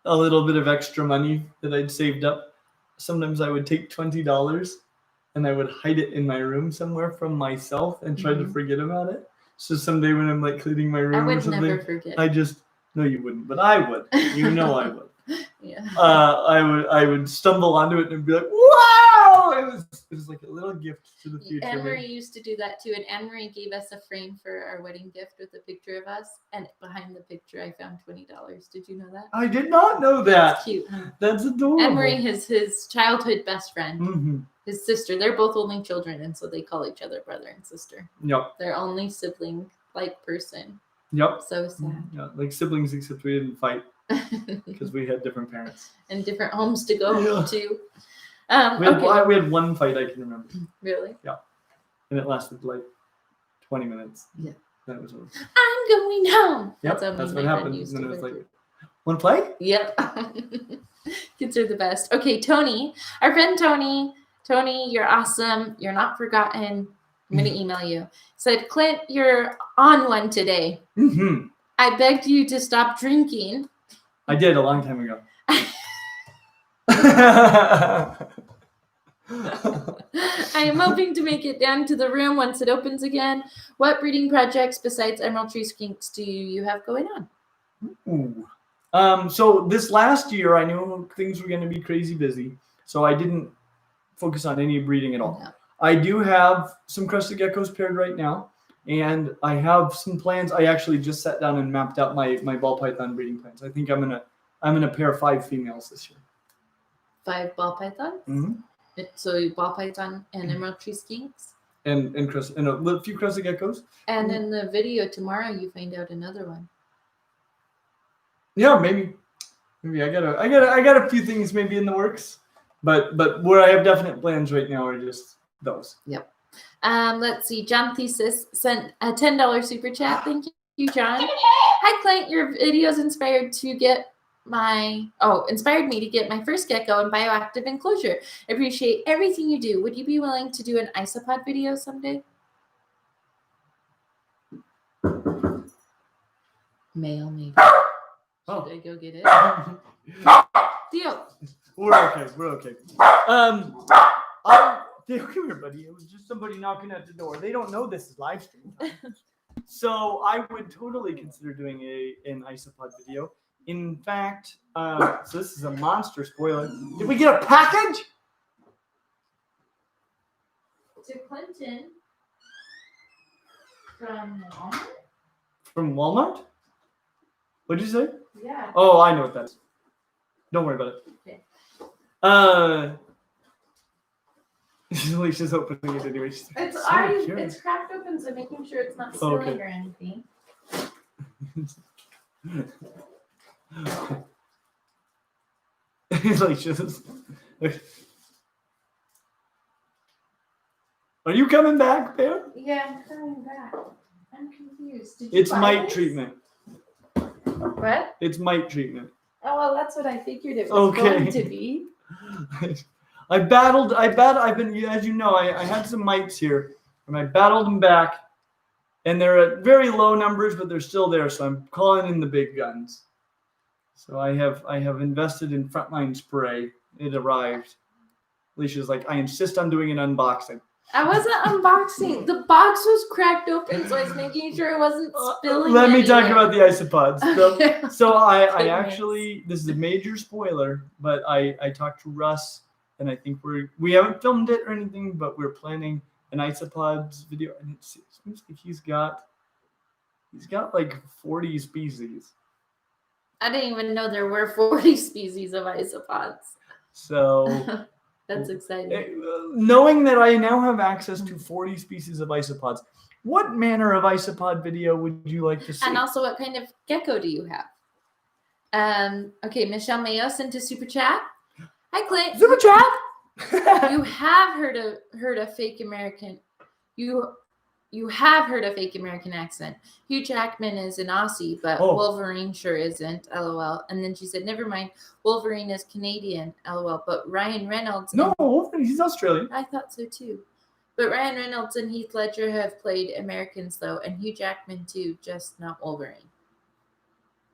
a little bit of extra money that I'd saved up, sometimes I would take $20 and I would hide it in my room somewhere from myself and try to forget about it. So someday when I'm like cleaning my room or something, never forget. No, you wouldn't, but I would. You know I would. Yeah. I would stumble onto it and be like, wow! It was like a little gift to the future. Anne-Marie used to do that too, and Anne-Marie gave us a frame for our wedding gift with a picture of us, and behind the picture I found $20. Did you know that? I did not know that. That's cute, huh? That's adorable. Anne-Marie is his childhood best friend. Mm-hmm. His sister. They're both only children, and so they call each other brother and sister. Yep. They're only sibling-like person. Yep. So sad. Yeah, like siblings, except we didn't fight because we had different parents and different homes to go to. We had one fight I can remember. Really? Yeah. And it lasted like 20 minutes. Yeah. That was over. I'm going home. Yep, that's what happened. And then it was like, one play? Yep. Kids are the best. Okay, Tony. Our friend Tony. Tony, you're awesome. You're not forgotten. I'm going to email you. Said, Clint, you're on one today. Mm-hmm. I begged you to stop drinking. I did a long time ago. I am hoping to make it down to the room once it opens again. What breeding projects besides emerald tree skinks do you have going on? Ooh. So this last year, I knew things were going to be crazy busy, so I didn't focus on any breeding at all. No. I do have some crested geckos paired right now, and I have some plans. I actually just sat down and mapped out my ball python breeding plans. I think I'm gonna pair 5 females this year. 5 ball pythons? Mm-hmm. So ball python and emerald tree skinks? And a few crested geckos. And in the video tomorrow, you find out another one. Yeah, maybe I got a few things maybe in the works, but where I have definite plans right now are just those. Yep. Let's see. John Thesis sent a $10 super chat. Thank you, John. Hi, Clint. Your videos inspired to get inspired me to get my first gecko in bioactive enclosure. I appreciate everything you do. Would you be willing to do an isopod video someday? Mail me. Should I go get it? Theo. We're okay. Theo, come here, buddy. It was just somebody knocking at the door. They don't know this is live stream time. So I would totally consider doing an isopod video. In fact, so this is a monster spoiler. Did we get a package? To Clinton from Walmart? From Walmart? What'd you say? Yeah. Oh, I know what that is. Don't worry about it. Okay. Alicia's opening it anyway. It's cracked open, so making sure it's not spilling or anything. Alicia's. Are you coming back, Bear? Yeah, I'm coming back. I'm confused. It's mite treatment. What? It's mite treatment. Oh, well, that's what I figured it was going to be. I've been, as you know, I had some mites here, and I battled them back, and they're at very low numbers, but they're still there, so I'm calling in the big guns. So I have invested in frontline spray. It arrived. Alicia's like, I insist on doing an unboxing. I wasn't unboxing. The box was cracked open, so I was making sure it wasn't spilling. Let me talk about the isopods. So I actually, this is a major spoiler, but I talked to Russ, and I think we haven't filmed it or anything, but we're planning an isopods video, and it seems like he's got like 40 species. I didn't even know there were 40 species of isopods. So that's exciting. Knowing that I now have access to 40 species of isopods, what manner of isopod video would you like to see? And also, what kind of gecko do you have? Okay, Michelle Mayo sent a super chat. Hi, Clint. Super chat. You have heard a fake American. You have heard a fake American accent. Hugh Jackman is an Aussie, but Wolverine sure isn't. LOL. And then she said, never mind. Wolverine is Canadian. LOL. But Ryan Reynolds. No, Wolverine. He's Australian. I thought so too. But Ryan Reynolds and Heath Ledger have played Americans though, and Hugh Jackman too, just not Wolverine.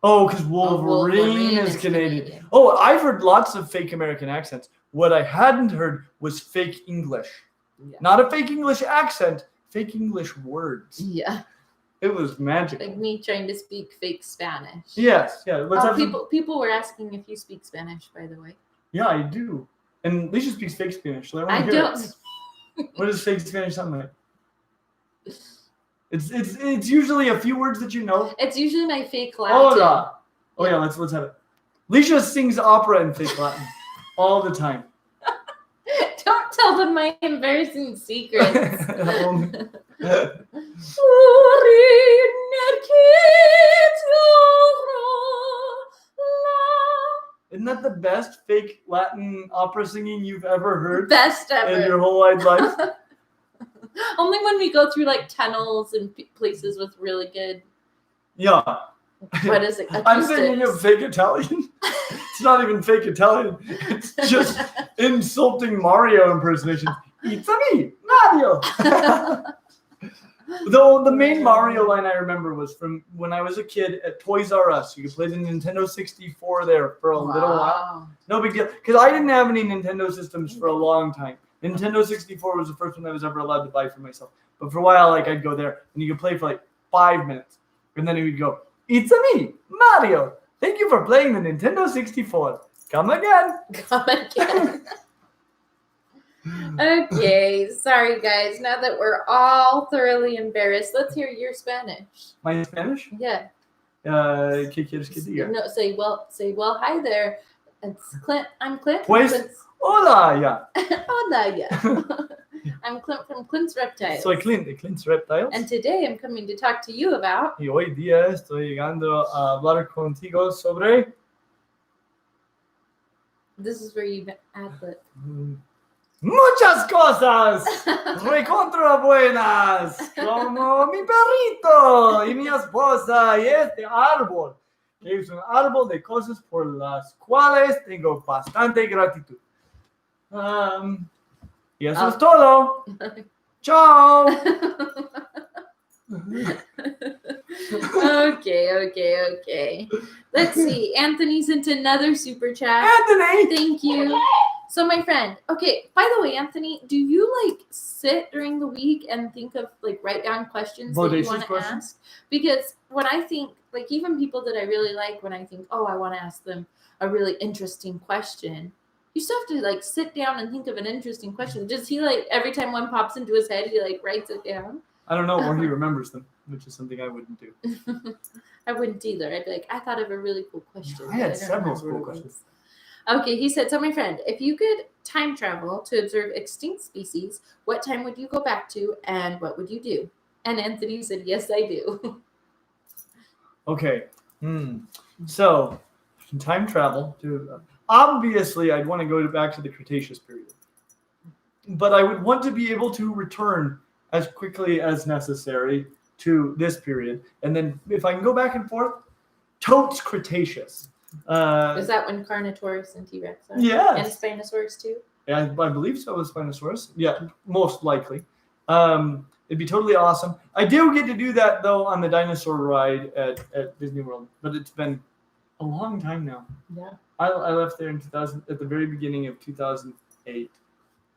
Oh, because Wolverine is Canadian. Oh, I've heard lots of fake American accents. What I hadn't heard was fake English. Yeah. Not a fake English accent. Fake English words. Yeah. It was magical. Like me trying to speak fake Spanish. Yes. Yeah. People were asking if you speak Spanish, by the way. Yeah, I do. And Alicia speaks fake Spanish. So I don't. What does fake Spanish sound like? It's usually a few words that you know. It's usually my fake Latin. Hola. Oh yeah, let's have it. Alicia sings opera in fake Latin all the time. Don't tell them my embarrassing secrets. Isn't that the best fake Latin opera singing you've ever heard? Best ever. In your whole wide life? Only when we go through like tunnels and places with really good. Yeah. What is it? I'm thinking of fake Italian. It's not even fake Italian. It's just insulting Mario impersonations. It's me, Mario. Though the main Mario line I remember was from when I was a kid at Toys R Us. You could play the Nintendo 64 there for a little while. No big deal. Because I didn't have any Nintendo systems for a long time. Nintendo 64 was the first one I was ever allowed to buy for myself. But for a while, like I'd go there and you could play for like 5 minutes. And then it would go, it's me, Mario. Thank you for playing the Nintendo 64. Come again. Come again. Okay, sorry guys. Now that we're all thoroughly embarrassed, let's hear your Spanish. My Spanish? Yeah. ¿Qué quieres que diga? No, say hi there. It's Clint. I'm Clint. Pues, hola, ya. Hola, ya. I'm Clint from Clint's Reptiles. Soy Clint de Clint's Reptiles. And today I'm coming to talk to you about. Y hoy día estoy llegando a hablar contigo sobre. This is where you add the. Muchas cosas recontra buenas, como mi perrito y mi esposa y este árbol Es un árbol de cosas por las cuales tengo bastante gratitud. Y eso es todo. Chao. Okay. Let's see. Anthony sent another super chat. Anthony! Thank you. So my friend, okay, by the way, Anthony, do you like sit during the week and think of like write down questions that you want to ask? Because when I think, like even people that I really like, when I think, oh, I want to ask them a really interesting question, you still have to like sit down and think of an interesting question. Does he like every time one pops into his head, he like writes it down? I don't know, or he remembers them, which is something I wouldn't do. I wouldn't either. I'd be like, I thought of a really cool question. I had several cool questions. Okay, he said, so my friend, if you could time travel to observe extinct species, what time would you go back to and what would you do? And Anthony said, yes, I do. Okay. So, time travel to... Obviously, I'd want to go back to the Cretaceous period. But I would want to be able to return as quickly as necessary to this period. And then if I can go back and forth, totes Cretaceous. Is that when Carnotaurus and T-Rex are? Yes. And Spinosaurus too? Yeah, I believe so with Spinosaurus. Yeah, most likely. It'd be totally awesome. I do get to do that, though, on the dinosaur ride at Disney World. But it's been a long time now. Yeah. I left there in 2000 at the very beginning of 2008.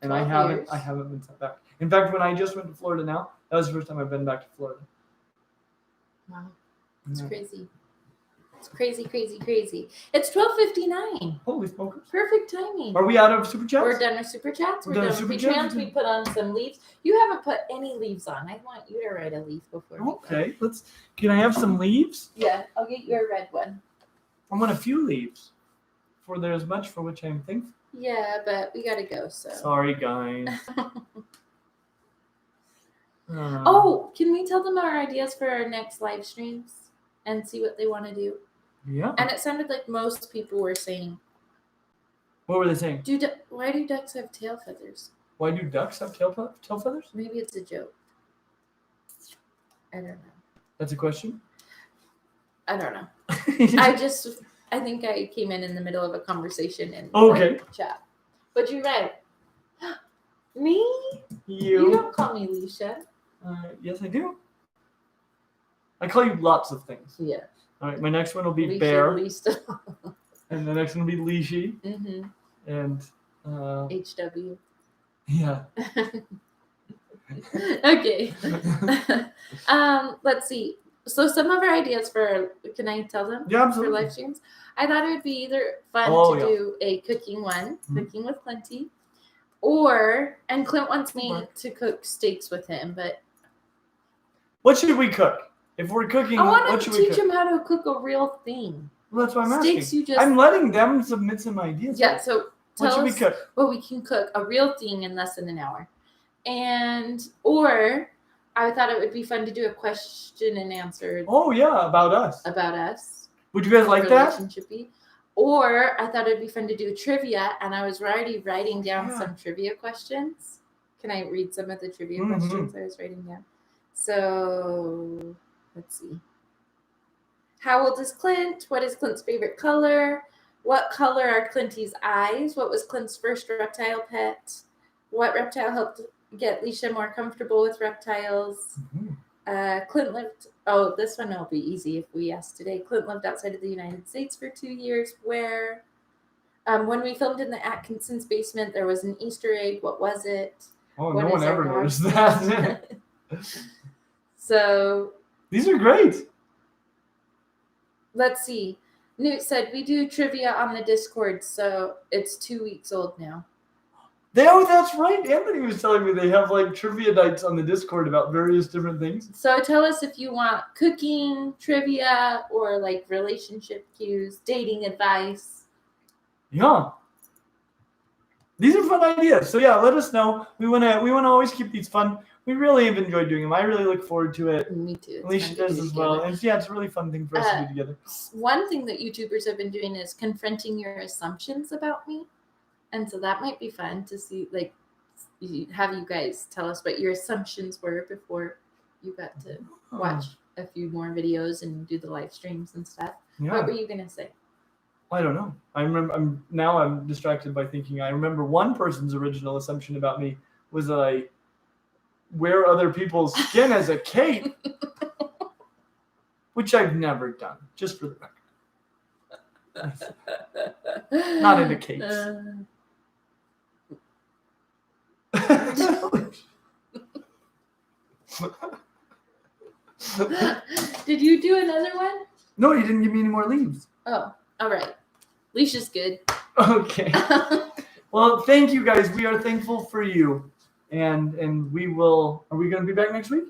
And I haven't been sent back. In fact, when I just went to Florida now, that was the first time I've been back to Florida. Wow. It's crazy. It's crazy. It's 12:59. Holy smokers. Perfect timing. Are we out of super chats? We're done with super chats. We're done with Patreons. We put on some leaves. You haven't put any leaves on. I want you to write a leaf before we go. Can I have some leaves? Yeah, I'll get you a red one. I want a few leaves. For there's much for which I am thankful. Yeah, but we gotta go, so. Sorry, guys. Oh, can we tell them our ideas for our next live streams and see what they want to do? Yeah. And it sounded like most people were saying. What were they saying? Why do ducks have tail feathers? Why do ducks have tail feathers? Maybe it's a joke. I don't know. That's a question? I don't know. I think I came in the middle of a conversation in chat. What'd you write? Me? You don't call me Leisha. Yes, I do. I call you lots of things. Yeah. All right, my next one will be Leisha, Bear. Leisha. And the next one will be Leshi. Mm-hmm. And HW. Yeah. Okay. Let's see. So some of our ideas can I tell them? Yeah, absolutely. For live streams? I thought it would be either fun to do a cooking one, cooking with Clinty, and Clint wants me to cook steaks with him, but. What should we cook? If we're cooking, what should we cook? I want to teach him how to cook a real thing. Well, that's what I'm steaks, asking. I'm letting them submit some ideas. Yeah, so what should we cook? Well, we can cook a real thing in less than an hour. I thought it would be fun to do a question and answer. Oh, yeah, about us. About us. Would you guys like that? Relationshipy. Or I thought it'd be fun to do trivia, and I was already writing down some trivia questions. Can I read some of the trivia questions I was writing down? So, let's see. How old is Clint? What is Clint's favorite color? What color are Clinty's eyes? What was Clint's first reptile pet? What reptile helped get Leisha more comfortable with reptiles? Clint lived... Oh, this one will be easy if we ask today. Clint lived outside of the United States for 2 years. Where? When we filmed in the Atkinson's basement, there was an Easter egg. What was it? Oh, no one ever noticed that. So... These are great. Let's see. Newt said, we do trivia on the Discord, so it's 2 weeks old now. That's right. Anthony was telling me they have like trivia nights on the Discord about various different things. So tell us if you want cooking trivia or like relationship cues, dating advice. Yeah. These are fun ideas. So yeah, let us know. We wanna always keep these fun. We really have enjoyed doing them. I really look forward to it. Me too. Alicia does as well. And yeah, it's a really fun thing for us to do together. One thing that YouTubers have been doing is confronting your assumptions about me. And so that might be fun to see, like, have you guys tell us what your assumptions were before you got to watch a few more videos and do the live streams and stuff. Yeah. What were you gonna say? I don't know. I remember. I'm distracted by thinking. I remember one person's original assumption about me was that I wear other people's skin as a cape, which I've never done. Just for the record, not into capes. Did you do another one? No, you didn't give me any more leaves. Oh, all right. Leash is good. Okay. Well, thank you guys. We are thankful for you. And we will. Are we going to be back next week?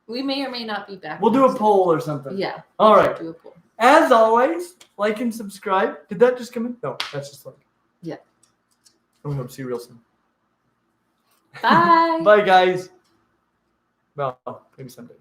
We may or may not be back. We'll do a poll or something. Yeah. All right. Do a poll. As always, like and subscribe. Did that just come in? No, that's just like. Yeah. We hope to see you real soon. Bye. Bye, guys. Well, maybe someday.